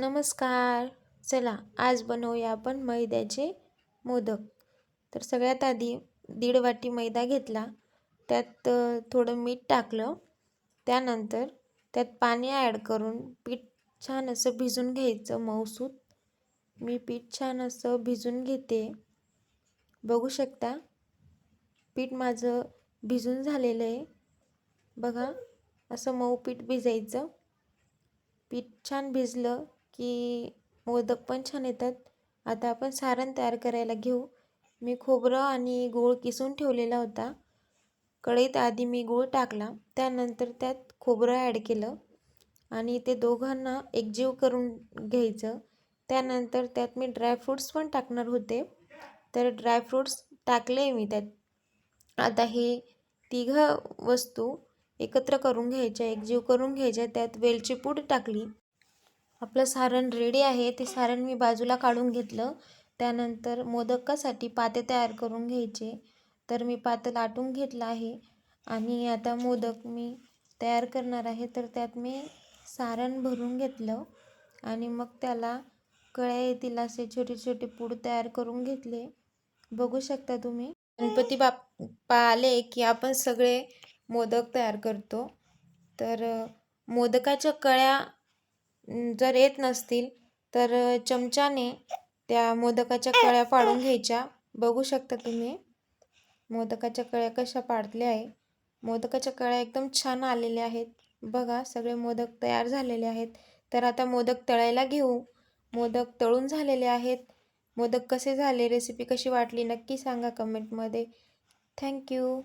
नमस्कार. चला आज बनवूया आपण मैद्याचे मोदक. तर सगळ्यात आधी 1.5 वाटी मैदा घेतला, त्यात थोडं मीठ टाकलं. त्यानंतर त्यात पाणी ॲड करून पीठ छान असं भिजून घ्यायचं मऊसूत. मी पीठ छान असं भिजून घेते. बघू शकता पीठ माझं भिजून झालेलं आहे. बघा असं मऊ पीठ भिजायचं. पीठ छान भिजलं की मोदक पण छान येतात. आता आपण सारण तयार करायला घेऊ. मी खोबरं आणि गूळ किसून ठेवलेला होता. कढईत आधी मी गूळ टाकला, त्यानंतर त्यात खोबरं ॲड केलं आणि ते दोघांना एकजीव करून घ्यायचं. त्यानंतर त्यात मी ड्रायफ्रूट्स पण टाकणार होते, तर ड्रायफ्रूट्स टाकले मी त्यात. आता हे तिघं वस्तू एकत्र करून घ्यायच्या, एकजीव करून घ्यायच्या. त्यात वेलची पूड टाकली. आपलं सारण रेडी आहे. ते सारण मी बाजूला काढून घेतलं. त्यानंतर मोदकासाठी पाते तयार करून घ्यायचे. तर मी पातं लाटून घेतलं आहे आणि आता मोदक मी तयार करणार आहे. तर त्यात मी सारण भरून घेतलं आणि मग त्याला कळ्या येतील असे छोटे छोटे पूड तयार करून घेतले. बघू शकता तुम्ही. गणपती बाप्पा आले की आपण सगळे मोदक तयार करतो. तर मोदकाच्या कळ्या जर येत नसतील तर चमच्याने त्या मोदकाच्या कळ्या पाडून घ्यायच्या. बघू शकता तुम्ही मोदकाच्या कळ्या कशा पाडल्या आहे. मोदकाच्या कळ्या एकदम छान आलेल्या आहेत. बघा सगळे मोदक तयार झालेले आहेत. तर आता मोदक तळायला घेऊ. मोदक तळून झालेले आहेत. मोदक कसे झाले, रेसिपी कशी वाटली नक्की सांगा कमेंटमध्ये. थँक्यू.